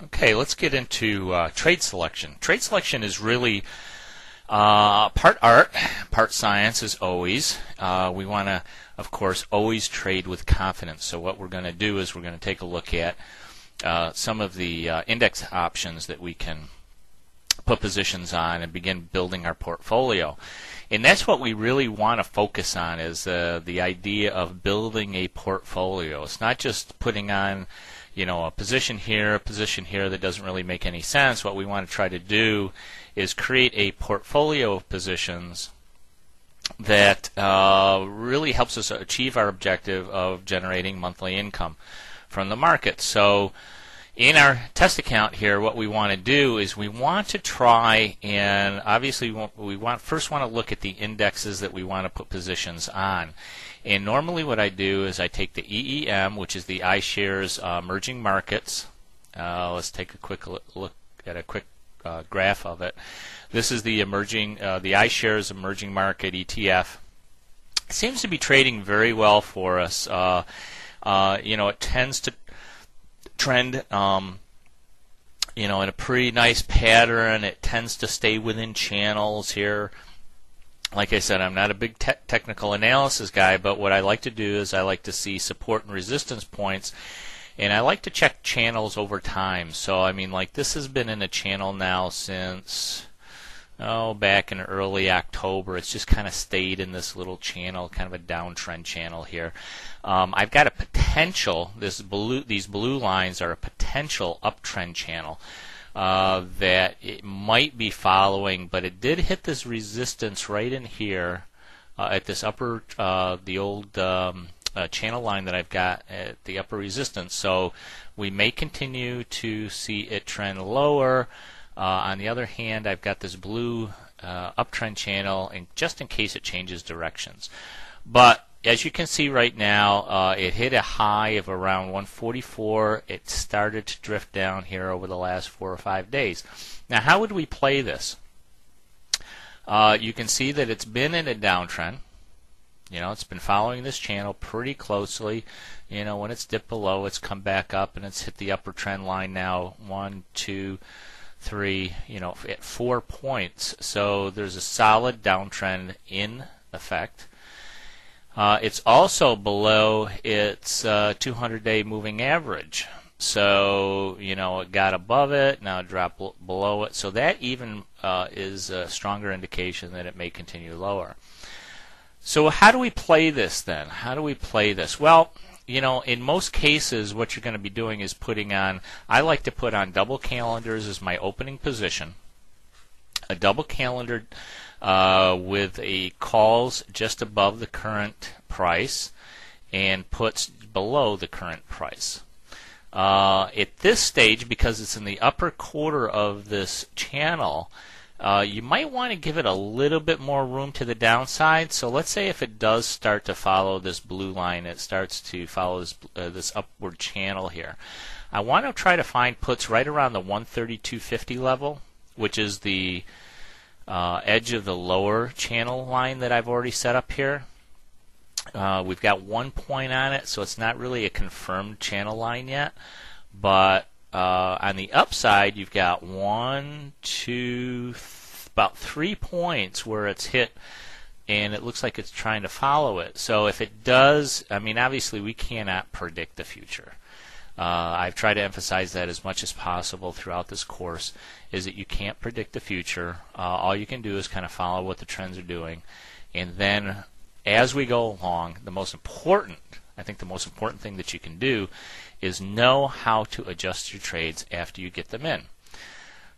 Okay, let's get into trade selection. Trade selection is really part art, part science as always. We want to, of course, always trade with confidence. So what we're going to do is we're going to take a look at some of the index options that we can put positions on and begin building our portfolio. And that's what we really want to focus on, is the idea of building a portfolio. It's not just putting on, you know, a position here that doesn't really make any sense. What we want to try to do is create a portfolio of positions that really helps us achieve our objective of generating monthly income from the market. So in our test account here, what we want to do is we want to try, and obviously we first want to look at the indexes that we want to put positions on. And normally what I do is I take the EEM, which is the iShares Emerging Markets. Let's take a quick look at a quick graph of it. This is the iShares Emerging Market ETF. It seems to be trading very well for us. You know, it tends to trend, you know, in a pretty nice pattern. It tends to stay within channels here. Like I said, I'm not a big technical analysis guy, but what I like to do is I like to see support and resistance points, and I like to check channels over time. So I mean, like, this has been in a channel now since back in early October. It's just kind of stayed in this little channel, kind of a downtrend channel here. I've got a potential, these blue lines are a potential uptrend channel that it might be following, but it did hit this resistance right in here at this upper, the old channel line that I've got at the upper resistance. So we may continue to see it trend lower. On the other hand, I've got this blue uptrend channel, and just in case it changes directions. But as you can see right now, it hit a high of around 144. It started to drift down here over the last 4 or 5 days. Now, how would we play this? You can see that it's been in a downtrend. You know, it's been following this channel pretty closely. You know, when it's dipped below, it's come back up and it's hit the upper trend line now. 1, 2, 3, you know, at 4 points. So there's a solid downtrend in effect. It's also below its 200-day moving average. So, you know, it got above it, now it dropped below it. So that even is a stronger indication that it may continue lower. So how do we play this then? How do we play this? Well, you know, in most cases, what you're going to be doing is putting on, I like to put on double calendars as my opening position. A double calendar with a calls just above the current price and puts below the current price. At this stage, because it's in the upper quarter of this channel, you might want to give it a little bit more room to the downside. So let's say if it does start to follow this blue line, it starts to follow this upward channel here. I want to try to find puts right around the 132.50 level, which is the edge of the lower channel line that I've already set up here. We've got 1 point on it, so it's not really a confirmed channel line yet. But on the upside, you've got 1, 2, about 3 points where it's hit, and it looks like it's trying to follow it. So if it does, I mean, obviously we cannot predict the future. I've tried to emphasize that as much as possible throughout this course, is that you can't predict the future. All you can do is kind of follow what the trends are doing, and then as we go along, I think the most important thing that you can do is know how to adjust your trades after you get them in.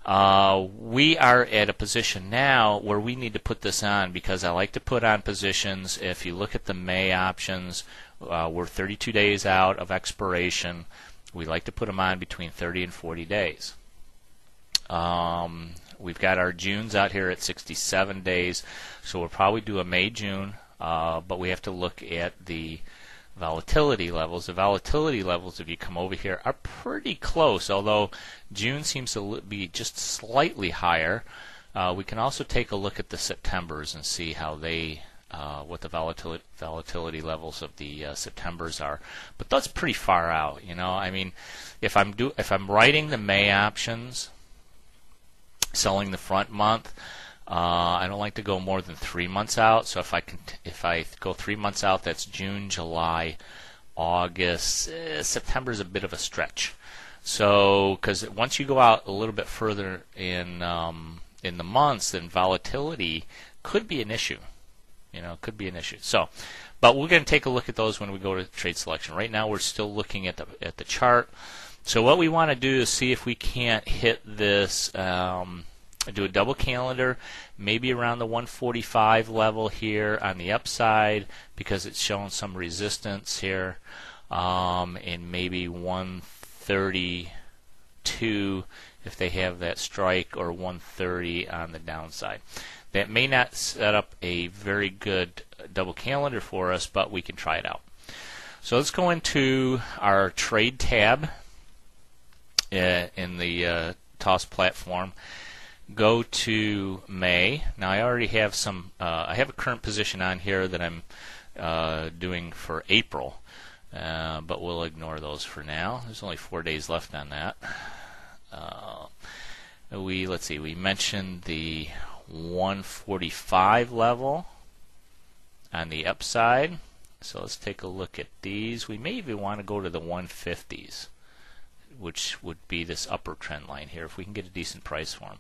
We are at a position now where we need to put this on, because I like to put on positions. If you look at the May options, we're 32 days out of expiration. We like to put them on between 30 and 40 days. We've got our Junes out here at 67 days, so we'll probably do a May-June, but we have to look at the volatility levels. The volatility levels, if you come over here, are pretty close, although June seems to be just slightly higher. We can also take a look at the Septembers and see how they what the volatility levels of the Septembers are, but that's pretty far out. I mean, if I'm writing the May options, selling the front month, I don't like to go more than 3 months out. So if I go 3 months out, that's June, July, August. September is a bit of a stretch. So because once you go out a little bit further in the months, then volatility could be an issue. Could be an issue. So, but we're going to take a look at those when we go to trade selection. Right now, we're still looking at the chart. So what we want to do is see if we can't hit this. Do a double calendar, maybe around the 145 level here on the upside because it's showing some resistance here, and maybe 132 if they have that strike, or 130 on the downside. That may not set up a very good double calendar for us, but we can try it out. So let's go into our trade tab in the TOS platform. Go to May. Now I already have some. I have a current position on here that I'm doing for April, but we'll ignore those for now. There's only 4 days left on that. Let's see. We mentioned the 145 level on the upside. So let's take a look at these. We may even want to go to the 150s, which would be this upper trend line here, if we can get a decent price for them.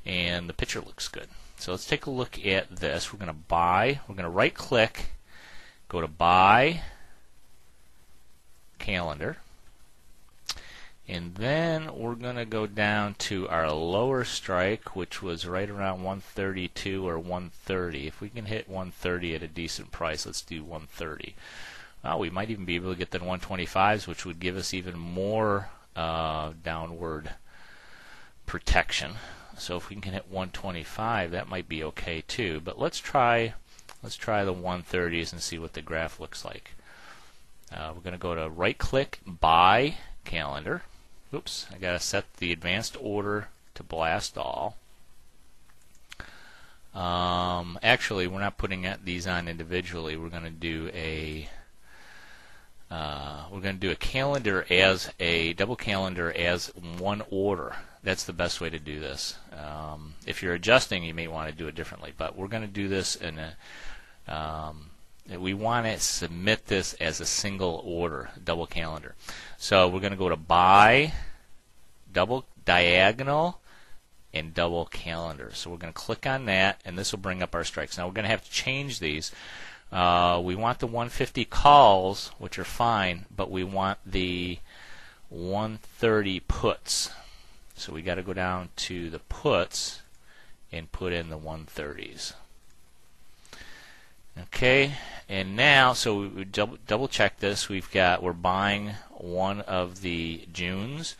And the picture looks good. So let's take a look at this. We're going to buy. We're going to right click, go to buy calendar, and then we're going to go down to our lower strike, which was right around 132 or 130. If we can hit 130 at a decent price, let's do 130. We might even be able to get the 125s, which would give us even more downward protection. So if we can hit 125, that might be okay too. But let's try the 130s and see what the graph looks like. We're going to go to right click, buy calendar. Oops, I got to set the advanced order to blast all. Actually, we're not putting these on individually. We're going to do a calendar as a double calendar as one order. That's the best way to do this. If you're adjusting, you may want to do it differently, but we're going to do this in a. We want to submit this as a single order, double calendar. So we're going to go to buy, double diagonal, and double calendar. So we're going to click on that, and this will bring up our strikes. Now we're going to have to change these. We want the 150 calls, which are fine, but we want the 130 puts. So we got to go down to the puts and put in the 130s. Okay, and now, so we double check this. We're buying one of the Junes.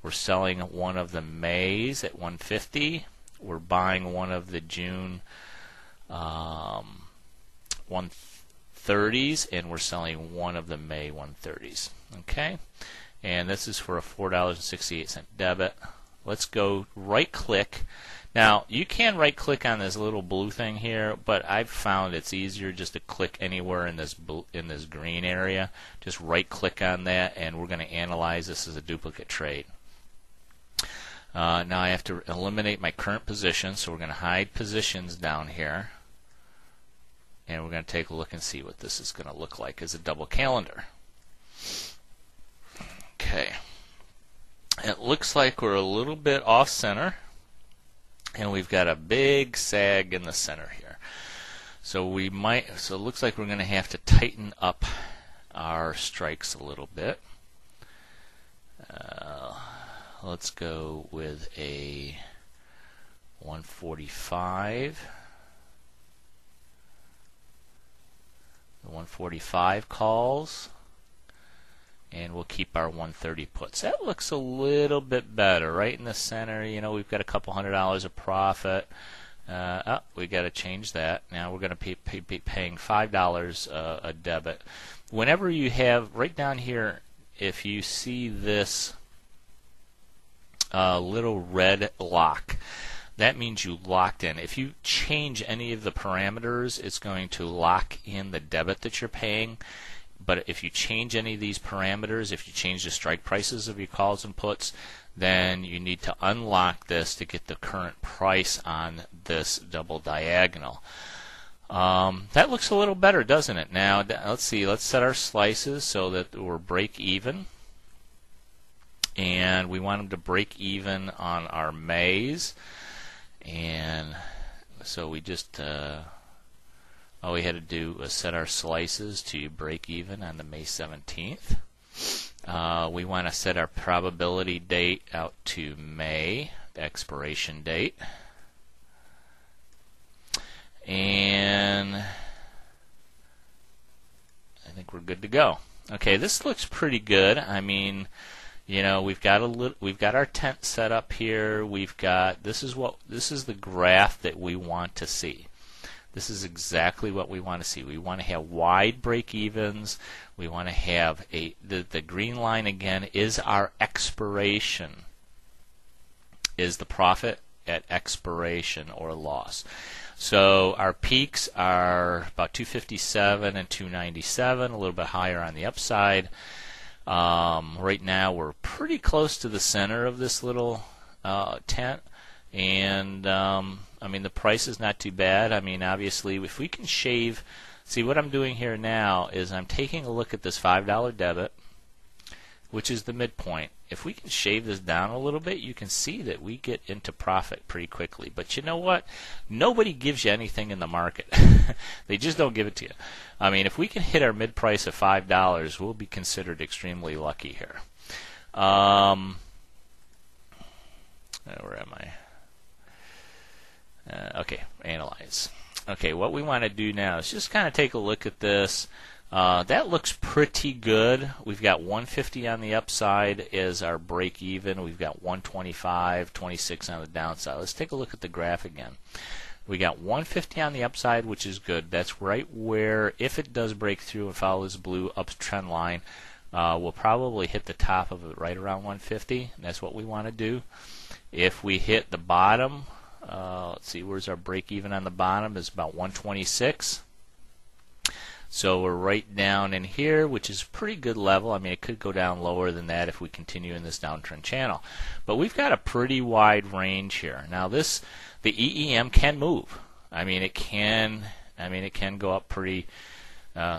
We're selling one of the Mays at 150. We're buying one of the June 130s, and we're selling one of the May 130s. Okay, and this is for a $4.68 debit. Let's go right click. Now you can right click on this little blue thing here, but I've found it's easier just to click anywhere in this green area. Just right click on that, and we're going to analyze this as a duplicate trade. Now I have to eliminate my current position, so we're going to hide positions down here, and we're going to take a look and see what this is going to look like as a double calendar. Okay, it looks like we're a little bit off center, and we've got a big sag in the center here. So it looks like we're going to have to tighten up our strikes a little bit. Let's go with a 145. The 145 calls, and we'll keep our 130 puts. That looks a little bit better, right in the center. We've got a couple $100 of profit. We got to change that. Now we're going to be paying $5 a debit. Whenever you have, right down here, if you see this little red lock, that means you locked in. If you change any of the parameters, it's going to lock in the debit that you're paying. But if you change any of these parameters, if you change the strike prices of your calls and puts, then you need to unlock this to get the current price on this double diagonal. That looks a little better, doesn't it? Now, let's see. Let's set our slices so that we're break even. And we want them to break even on our Mays. And so we just, all we had to do was set our slices to break even on the May 17th. We want to set our probability date out to May, the expiration date. And I think we're good to go. Okay, this looks pretty good. I mean, you know, we've got our tent set up here. We've got this is the graph that we want to see. This is exactly what we want to see. We want to have wide break evens. We want to have the green line again is our expiration. Is the profit at expiration or loss. So our peaks are about 257 and 297, a little bit higher on the upside. Right now we're pretty close to the center of this little tent, and I mean the price is not too bad. I mean obviously if we can shave, see what I'm doing here now is I'm taking a look at this $5 debit, which is the midpoint. If we can shave this down a little bit, you can see that we get into profit pretty quickly. But you know what? Nobody gives you anything in the market. They just don't give it to you. I mean, if we can hit our mid price of $5, we'll be considered extremely lucky here. Where am I? Okay, analyze. Okay, what we want to do now is just kind of take a look at this. That looks pretty good. We've got 150 on the upside as our break even. We've got 125, 26 on the downside. Let's take a look at the graph again. We got 150 on the upside, which is good. That's right where, if it does break through and follow this blue uptrend line, we'll probably hit the top of it right around 150. That's what we want to do. If we hit the bottom, let's see, where's our break even on the bottom? Is about 126. So we're right down in here, which is a pretty good level. I mean, it could go down lower than that if we continue in this downtrend channel. But we've got a pretty wide range here. Now the EEM can move. I mean, it can go up pretty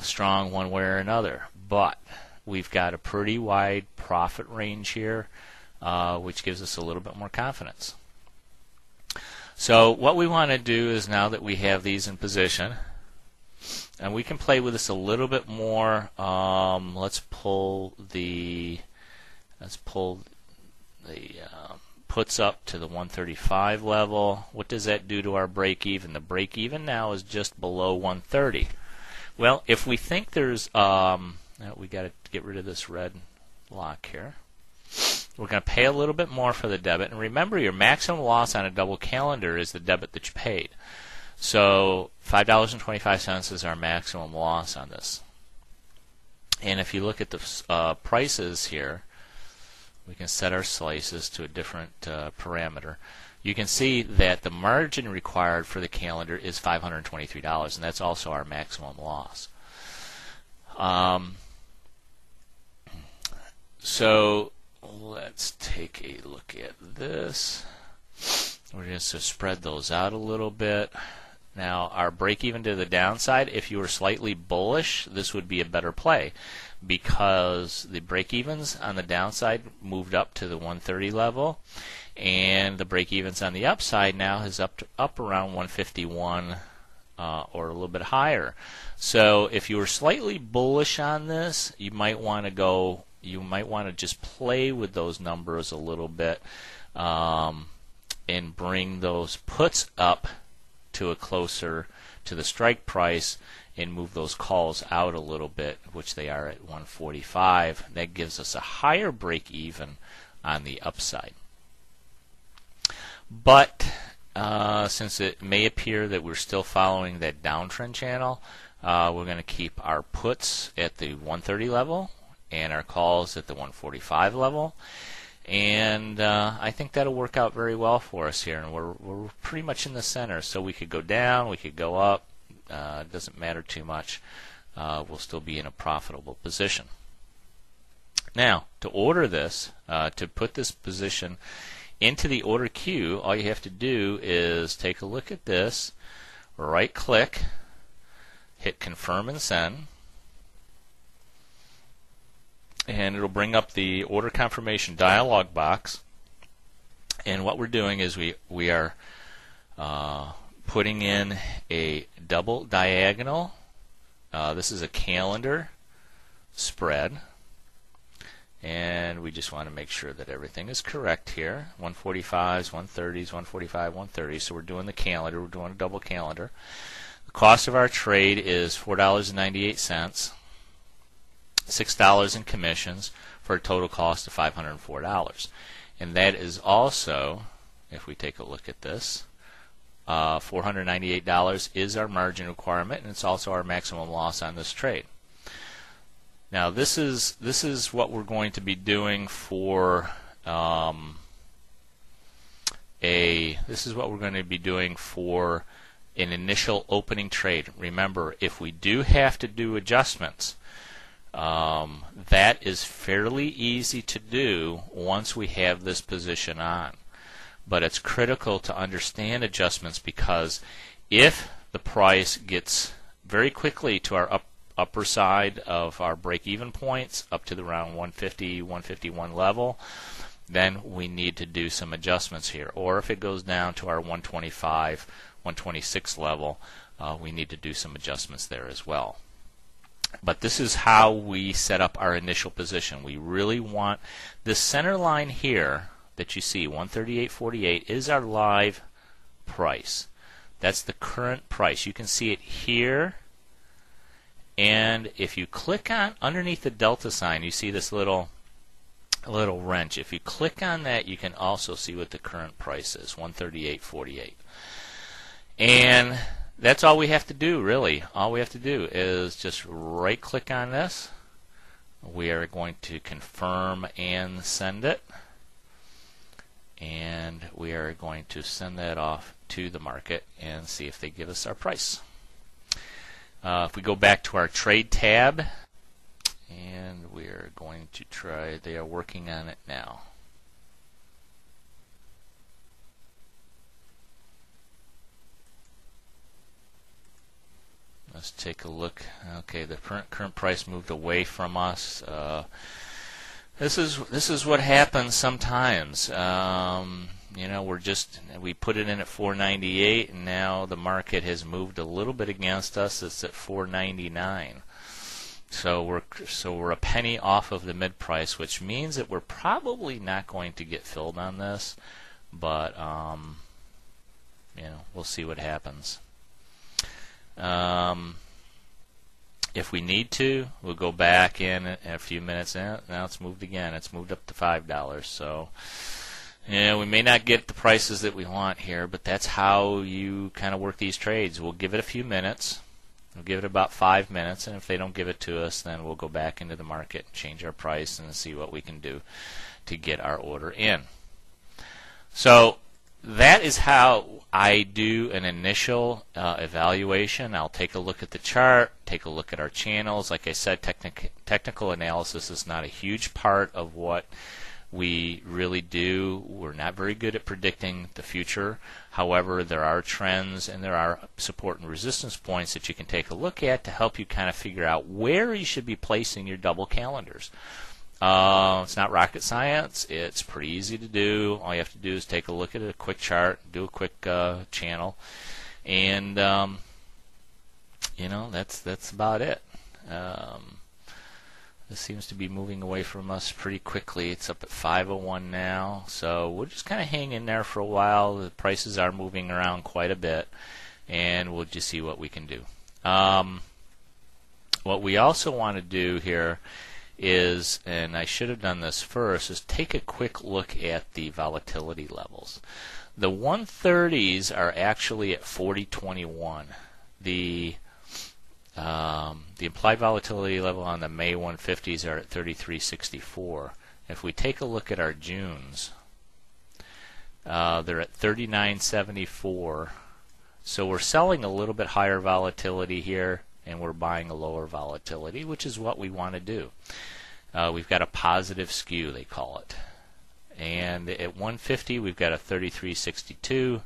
strong one way or another. But we've got a pretty wide profit range here, which gives us a little bit more confidence. So what we want to do is, now that we have these in position, and we can play with this a little bit more. Let's pull the puts up to the 135 level. What does that do to our break even? The break even now is just below 130. Well, if we think there's we got to get rid of this red lock here. We're going to pay a little bit more for the debit, and remember, your maximum loss on a double calendar is the debit that you paid. So $5.25 is our maximum loss on this. And if you look at the prices here, we can set our slices to a different parameter. You can see that the margin required for the calendar is $523, and that's also our maximum loss. So let's take a look at this. We're just to spread those out a little bit. Now, our break even to the downside, if you were slightly bullish, this would be a better play, because the break evens on the downside moved up to the 130 level, and the break evens on the upside now is up around 151 or a little bit higher. So if you were slightly bullish on this, you might want to just play with those numbers a little bit and bring those puts up to a closer to the strike price and move those calls out a little bit, which they are at 145. That gives us a higher break even on the upside. But since it may appear that we're still following that downtrend channel, we're going to keep our puts at the 130 level and our calls at the 145 level. And I think that'll work out very well for us here, and we're pretty much in the center, so we could go down, we could go up. It doesn't matter too much. We'll still be in a profitable position. Now, to order this, to put this position into the order queue, all you have to do is take a look at this, right click, hit confirm and send, and it'll bring up the order confirmation dialog box. And what we're doing is we are putting in a double diagonal. This is a calendar spread, and we just want to make sure that everything is correct here. 145s, 130s, 145, 130. So we're doing the calendar. We're doing a double calendar. The cost of our trade is $4.98. $6 in commissions for a total cost of $504. And that is also, if we take a look at this, $498 is our margin requirement, and it's also our maximum loss on this trade. Now this is what we're going to be doing for an initial opening trade. Remember, if we do have to do adjustments, that is fairly easy to do once we have this position on. But it's critical to understand adjustments, because if the price gets very quickly to our upper side of our break-even points, up to the around 150, 151 level, then we need to do some adjustments here. Or if it goes down to our 125, 126 level, we need to do some adjustments there as well. But this is how we set up our initial position. We really want this center line here that you see, 138.48, is our live price. That's the current price. You can see it here, and if you click on underneath the delta sign, you see this little wrench. If you click on that, you can also see what the current price is, 138.48. And that's all we have to do, really. All we have to do is just right click on this. We are going to confirm and send it. And we are going to send that off to the market and see if they give us our price. If we go back to our trade tab, and we are going to try, they are working on it now. Let's take a look. Okay, the current price moved away from us. This is what happens sometimes. You know, we put it in at 498, and now the market has moved a little bit against us. It's at 499. So we're a penny off of the mid price, which means that we're probably not going to get filled on this. But you know, we'll see what happens. If we need to, we'll go back in a few minutes. Now it's moved again. It's moved up to $5. So, yeah, we may not get the prices that we want here, but that's how you kind of work these trades. We'll give it a few minutes. We'll give it about 5 minutes, and if they don't give it to us, then we'll go back into the market, change our price, and see what we can do to get our order in. So that is how I do an initial evaluation. I'll take a look at the chart, take a look at our channels. Like I said, technical analysis is not a huge part of what we really do. We're not very good at predicting the future. However, there are trends and there are support and resistance points that you can take a look at to help you kind of figure out where you should be placing your double calendars. It's not rocket science. It's pretty easy to do. All you have to do is take a look at a quick chart, do a quick channel, and you know, that's about it. This seems to be moving away from us pretty quickly. It's up at 501 now, so we'll just kind of hang in there for a while. The prices are moving around quite a bit, and we'll just see what we can do. What we also want to do here is, and I should have done this first, is take a quick look at the volatility levels. The 130s are actually at 40.21. The implied volatility level on the May 150s are at 33.64. if we take a look at our Junes, they're at 39.74. So we're selling a little bit higher volatility here, and we're buying a lower volatility, which is what we want to do. We've got a positive skew, they call it. And at 150, we've got a 33.62,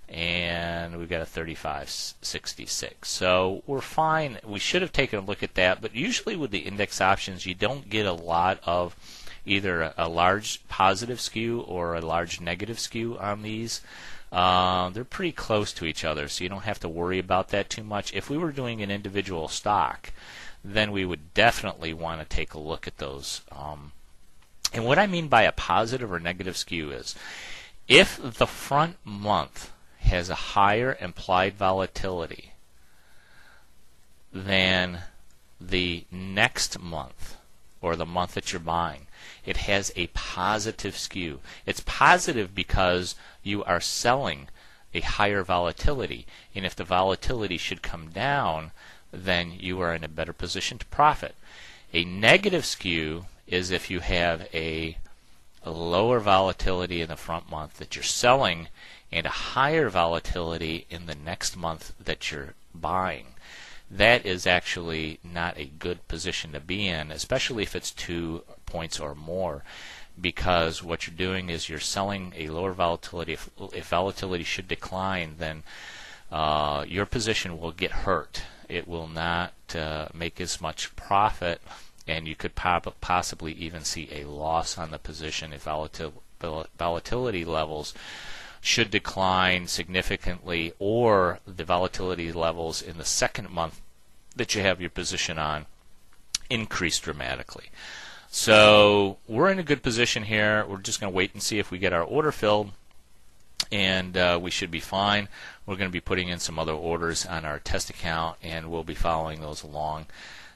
and we've got a 35.66. So we're fine. We should have taken a look at that, but usually with the index options, you don't get a lot of either a large positive skew or a large negative skew on these. They're pretty close to each other, so you don't have to worry about that too much. If we were doing an individual stock, then we would definitely want to take a look at those. And what I mean by a positive or negative skew is if the front month has a higher implied volatility than the next month or the month that you're buying, it has a positive skew. It's positive because you are selling a higher volatility, and if the volatility should come down, then you are in a better position to profit. A negative skew is if you have a lower volatility in the front month that you're selling and a higher volatility in the next month that you're buying. That is actually not a good position to be in, especially if it's 2 points or more, because what you're doing is you're selling a lower volatility. If volatility should decline, then your position will get hurt. It will not make as much profit, and you could possibly even see a loss on the position if volatility levels should decline significantly, or the volatility levels in the second month that you have your position on increase dramatically. So we're in a good position here. We're just going to wait and see if we get our order filled, and we should be fine. We're going to be putting in some other orders on our test account, and we'll be following those along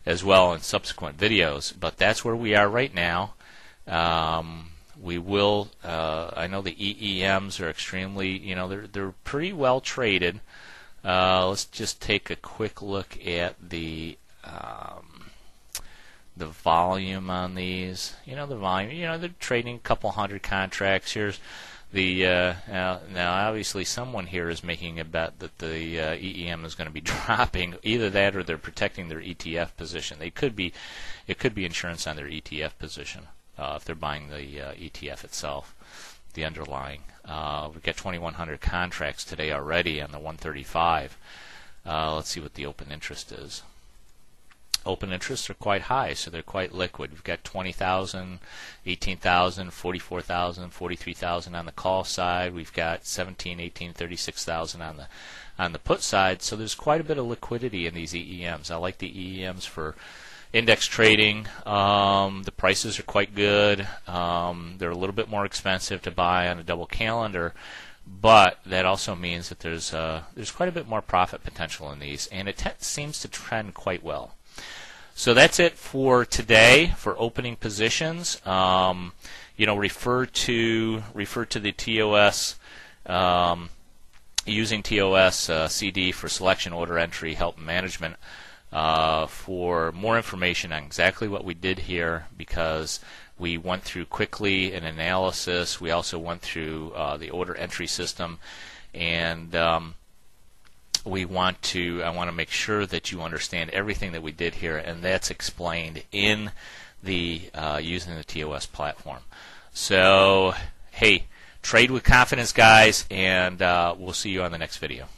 as well in subsequent videos. But that's where we are right now. We will. I know the EEMs are extremely. They're pretty well traded. Let's just take a quick look at the volume on these. The volume. They're trading a couple hundred contracts. Here's the now obviously someone here is making a bet that the EEM is going to be dropping. Either that or they're protecting their ETF position. It could be insurance on their ETF position if they're buying the ETF itself, the underlying. We've got 2,100 contracts today already on the 135. Let's see what the open interest is. Open interests are quite high, so they're quite liquid. We've got 20,000, 18,000, 44,000, 43,000 on the call side. We've got 17, 18, 36,000 on the put side. So there's quite a bit of liquidity in these EEMs. I like the EEMs for index trading. The prices are quite good. They're a little bit more expensive to buy on a double calendar, but that also means that there's quite a bit more profit potential in these, and it seems to trend quite well. So that's it for today for opening positions. Refer to the TOS, using TOS CD for selection, order entry, help management for more information on exactly what we did here, because we went through quickly an analysis. We also went through the order entry system, and I want to make sure that you understand everything that we did here, and that's explained in the using the TOS platform. So, hey, trade with confidence, guys, and we'll see you on the next video.